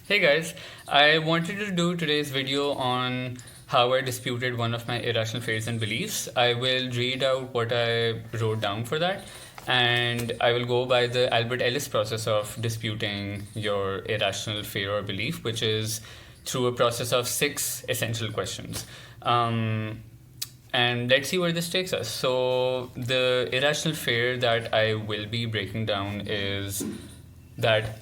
Hey guys, I wanted to do today's video on how I disputed one of my irrational fears and beliefs. I will read out what I wrote down for that, and I will go by the Albert Ellis process of disputing your irrational fear or belief, which is through a process of 6 essential questions. And let's see where this takes us. So, the irrational fear that I will be breaking down is that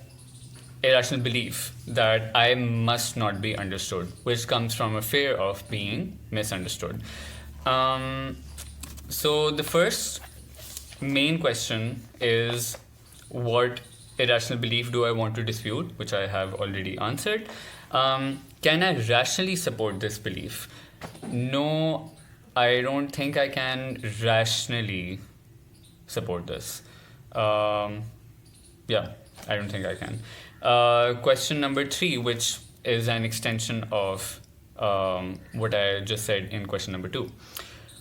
irrational belief that I must not be understood, which comes from a fear of being misunderstood. Um, so the first main question is, what irrational belief do I want to dispute, which I have already answered. Can I rationally support this belief? No, I don't think I can rationally support this. Yeah, I don't think I can. Question number 3, which is an extension of what I just said in question number 2.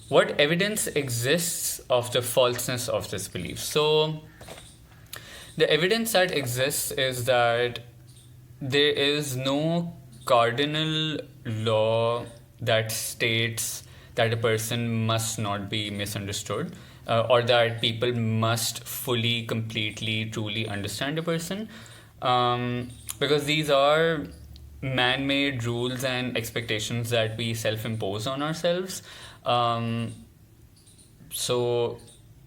What evidence exists of the falseness of this belief? So, the evidence that exists is that there is no cardinal law that states that a person must not be misunderstood, or that people must fully, completely, truly understand a person. Because these are man made rules and expectations that we self impose on ourselves. So,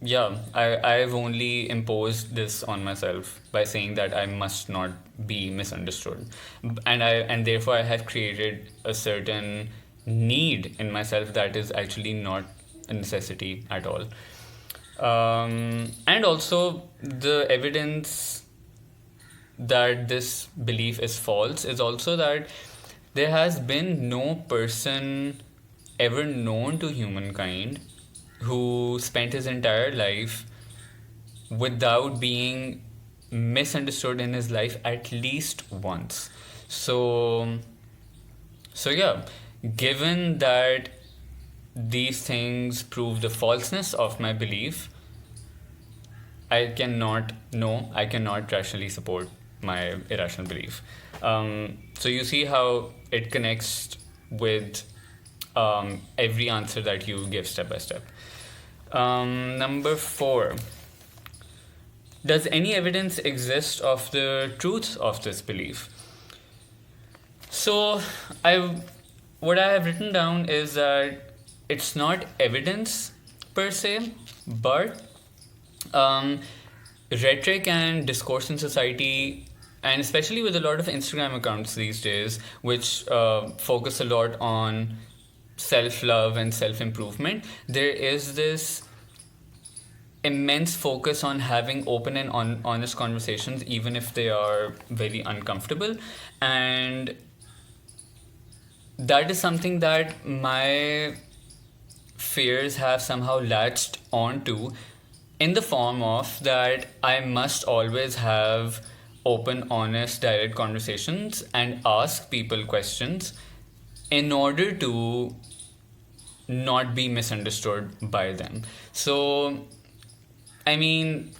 yeah, I've only imposed this on myself by saying that I must not be misunderstood. And therefore I have created a certain need in myself that is actually not a necessity at all. And also, the evidence that this belief is false is also that there has been no person ever known to humankind who spent his entire life without being misunderstood in his life at least once. So yeah, given that these things prove the falseness of my belief, I cannot rationally support my irrational belief. So you see how it connects with every answer that you give step by step. Number 4. Does any evidence exist of the truth of this belief? So, what I have written down is that it's not evidence per se, but rhetoric and discourse in society, and especially with a lot of Instagram accounts these days, which focus a lot on self-love and self-improvement, there is this immense focus on having open and honest conversations, even if they are very uncomfortable. And that is something that my fears have somehow latched onto, in the form of that I must always have open, honest, direct conversations and ask people questions in order to not be misunderstood by them. So, I mean,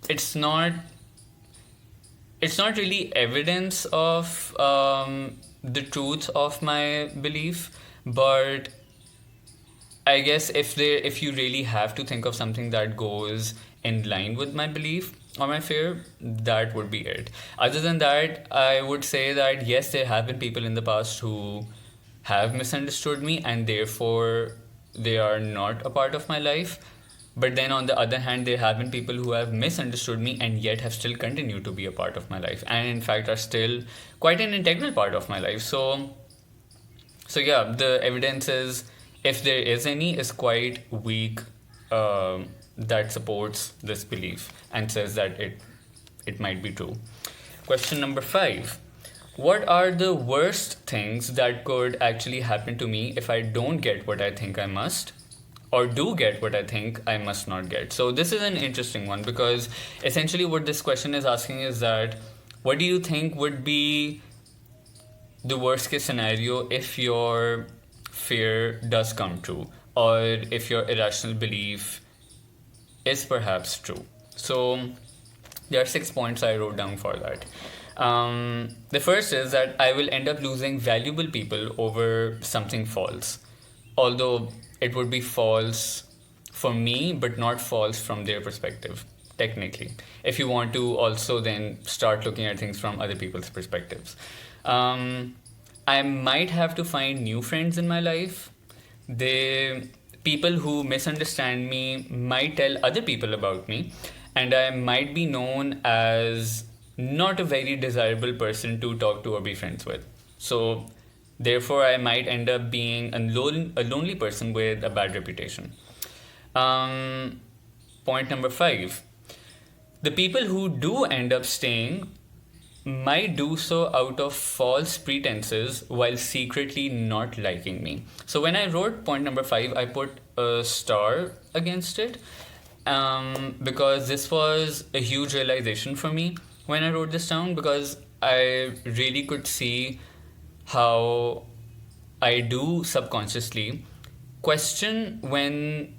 it's not really evidence of the truth of my belief, but I guess if you really have to think of something that goes in line with my belief or my fear, that would be it. Other than that, I would say that yes, there have been people in the past who have misunderstood me, and therefore they are not a part of my life. But then on the other hand, there have been people who have misunderstood me and yet have still continued to be a part of my life, and in fact are still quite an integral part of my life. So yeah, the evidence is, if there is any, is quite weak, that supports this belief and says that it might be true. Question number 5. What are the worst things that could actually happen to me if I don't get what I think I must, or do get what I think I must not get? So this is an interesting one, because essentially what this question is asking is that, what do you think would be the worst case scenario if your fear does come true, or if your irrational belief is perhaps true? So there are 6 points I wrote down for that. The first is that I will end up losing valuable people over something false, although it would be false for me, but not false from their perspective, technically. If you want to also then start looking at things from other people's perspectives. I might have to find new friends in my life. They People who misunderstand me might tell other people about me, and I might be known as not a very desirable person to talk to or be friends with. So, therefore, I might end up being a lonely person with a bad reputation. Um, Point number 5. The people who do end up staying might do so out of false pretenses while secretly not liking me. So when I wrote point number 5, I put a star against it, because this was a huge realization for me when I wrote this down, because I really could see how I do subconsciously question when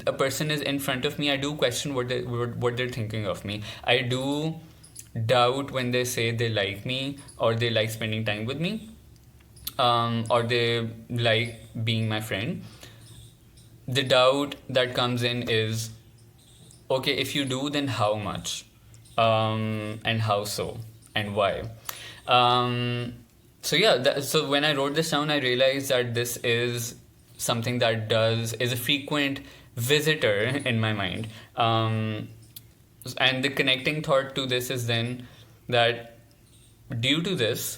a person is in front of me. I do question what they're thinking of me. I do doubt when they say they like me or they like spending time with me, or they like being my friend. The doubt that comes in is, okay, if you do, then how much, and how so, and why. So yeah, so when I wrote this down, I realized that this is something that is a frequent visitor in my mind. And the connecting thought to this is then that due to this,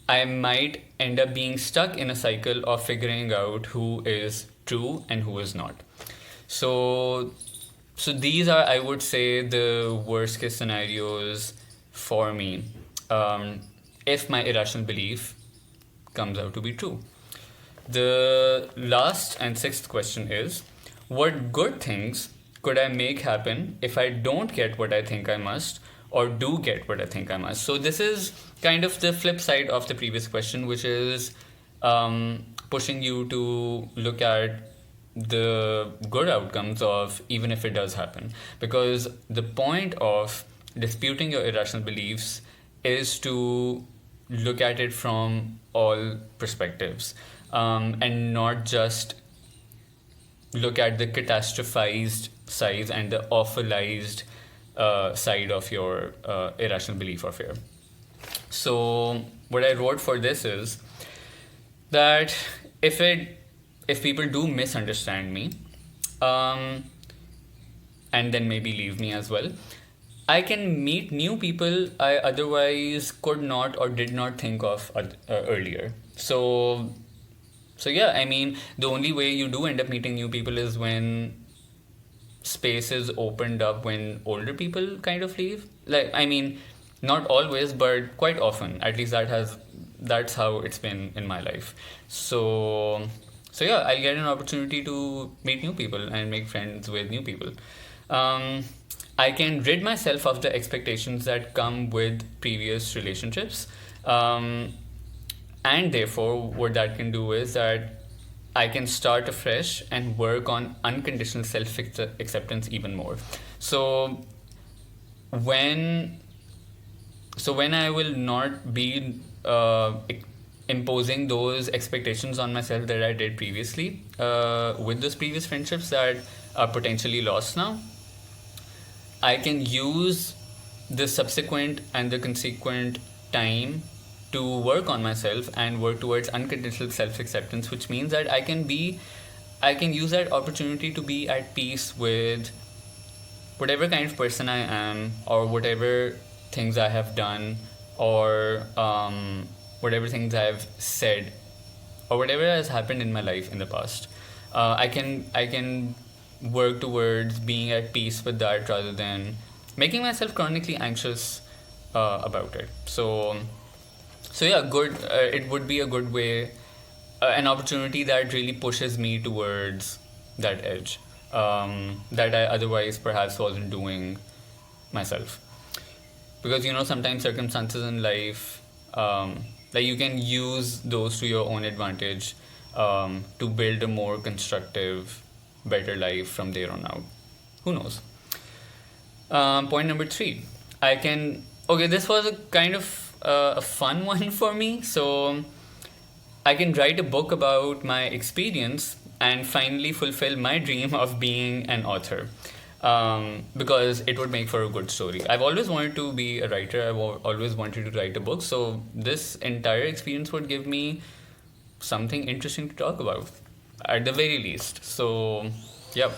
I might end up being stuck in a cycle of figuring out who is true and who is not. So, these are, I would say, the worst case scenarios for me, if my irrational belief comes out to be true. The last and sixth question is, what good things could I make happen if I don't get what I think I must, or do get what I think I must? So this is kind of the flip side of the previous question, which is pushing you to look at the good outcomes of even if it does happen. Because the point of disputing your irrational beliefs is to look at it from all perspectives, and not just look at the catastrophized side and the awfulized side of your irrational belief or fear. So what I wrote for this is that if people do misunderstand me, and then maybe leave me as well, I can meet new people I otherwise could not or did not think of earlier. So yeah, I mean, the only way you do end up meeting new people is when space is opened up when older people kind of leave. Like, I mean, not always, but quite often. At least that's how it's been in my life. So yeah, I'll get an opportunity to meet new people and make friends with new people. I can rid myself of the expectations that come with previous relationships. And therefore, what that can do is that I can start afresh and work on unconditional self-acceptance even more. So when I will not be imposing those expectations on myself that I did previously, with those previous friendships that are potentially lost now, I can use the subsequent and the consequent time to work on myself and work towards unconditional self-acceptance, which means that I can use that opportunity to be at peace with whatever kind of person I am, or whatever things I have done, or whatever things I've said, or whatever has happened in my life in the past. I can work towards being at peace with that rather than making myself chronically anxious about it. So yeah, good. It would be a good way, an opportunity that really pushes me towards that edge, that I otherwise perhaps wasn't doing myself. Because sometimes circumstances in life, like you can use those to your own advantage, to build a more constructive, better life from there on out. Who knows? Point number 3. Okay, this was a kind of a fun one for me. So I can write a book about my experience and finally fulfill my dream of being an author. Because it would make for a good story. I've always wanted to be a writer. Always wanted to write a book. So this entire experience would give me something interesting to talk about, at the very least. So, yeah.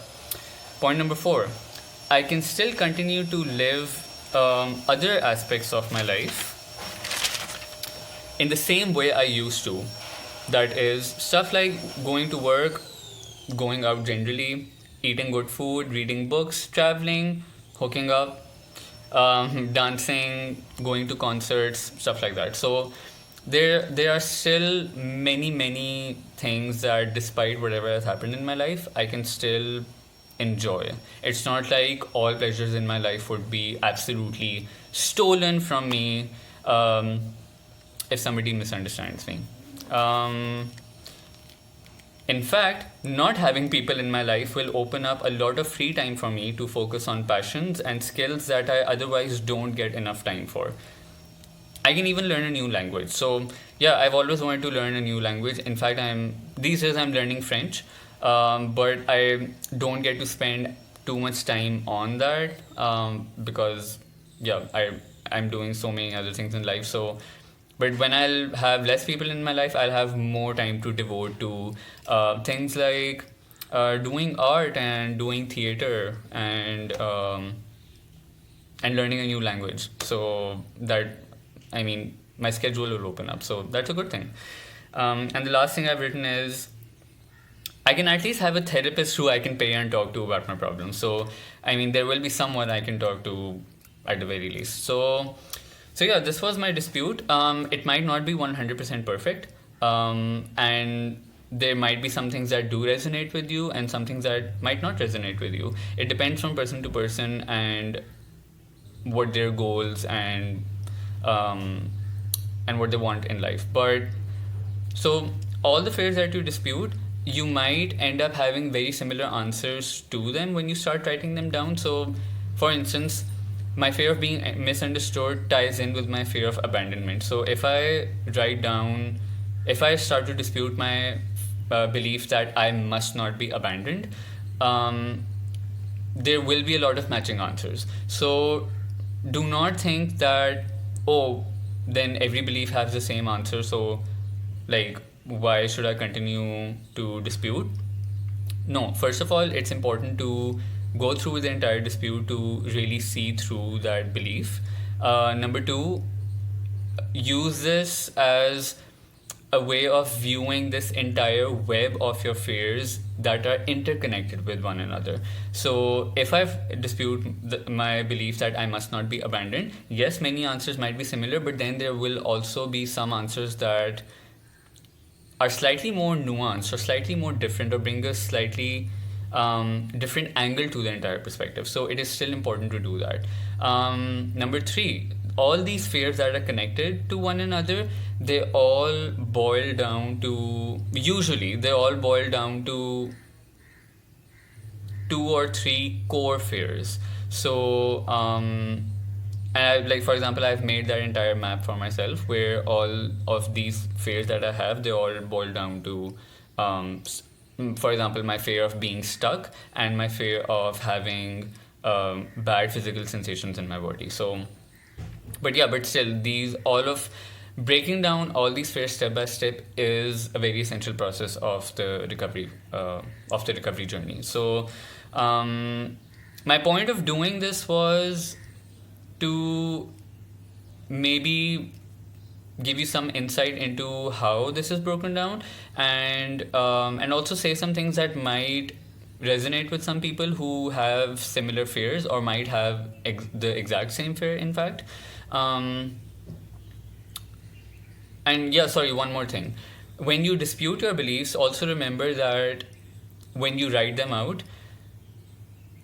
Point number 4. I can still continue to live other aspects of my life in the same way I used to. That is stuff like going to work, going out generally, eating good food, reading books, traveling, hooking up, dancing, going to concerts, stuff like that. So there are still many things that, despite whatever has happened in my life, I can still enjoy. It's not like all pleasures in my life would be absolutely stolen from me if somebody misunderstands me. Um, in fact, not having people in my life will open up a lot of free time for me to focus on passions and skills that I otherwise don't get enough time for. I can even learn a new language. So yeah, I've always wanted to learn a new language. In fact, these days I'm learning French, but I don't get to spend too much time on that because yeah, I'm doing so many other things in life. So, but when I'll have less people in my life, I'll have more time to devote to things like doing art and doing theater and learning a new language. So that, I mean, my schedule will open up. So that's a good thing. And the last thing I've written is I can at least have a therapist who I can pay and talk to about my problems. So, I mean, there will be someone I can talk to at the very least. So yeah, this was my dispute. It might not be 100% perfect. And there might be some things that do resonate with you and some things that might not resonate with you. It depends from person to person and what their goals and what they want in life. But so all the fears that you dispute, you might end up having very similar answers to them when you start writing them down. So for instance, my fear of being misunderstood ties in with my fear of abandonment. So if I start to dispute my belief that I must not be abandoned, there will be a lot of matching answers. So do not think that, oh, then every belief has the same answer, so like why should I continue to dispute? No, first of all, it's important to go through the entire dispute to really see through that belief. Number 2, use this as a way of viewing this entire web of your fears that are interconnected with one another. So if I dispute my belief that I must not be abandoned, yes, many answers might be similar, but then there will also be some answers that are slightly more nuanced or slightly more different or bring a slightly different angle to the entire perspective. So it is still important to do that. Number 3, all these fears that are connected to one another, they all boil down to 2 or 3 core fears. So and like for example, I've made that entire map for myself where all of these fears that I have, they all boil down to for example, my fear of being stuck and my fear of having bad physical sensations in my body. So but still, breaking down all these fears step by step is a very essential process of the recovery journey. So my point of doing this was to maybe give you some insight into how this is broken down, and also say some things that might resonate with some people who have similar fears or might have the exact same fear, in fact. And yeah, sorry, one more thing. When you dispute your beliefs, also remember that when you write them out,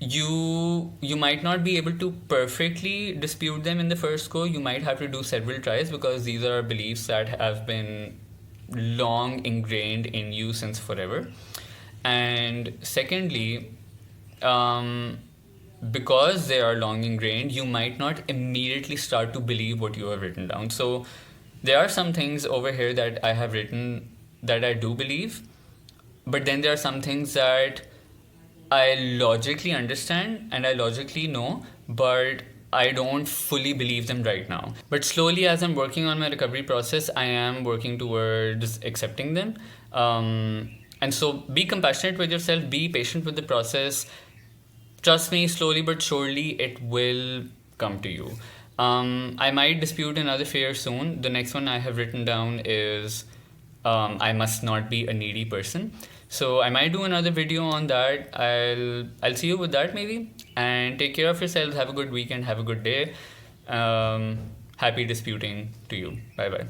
you might not be able to perfectly dispute them in the first go. You might have to do several tries because these are beliefs that have been long ingrained in you since forever. And secondly, because they are long ingrained, you might not immediately start to believe what you have written down. So there are some things over here that I have written that I do believe, but then there are some things that I logically understand and I logically know, but I don't fully believe them right now. But slowly, as I'm working on my recovery process, I am working towards accepting them. And so be compassionate with yourself, be patient with the process. Trust me, slowly but surely, it will come to you. I might dispute another fear soon. The next one I have written down is I must not be a needy person. So I might do another video on that. I'll see you with that maybe. And take care of yourselves. Have a good weekend. Have a good day. Happy disputing to you. Bye bye.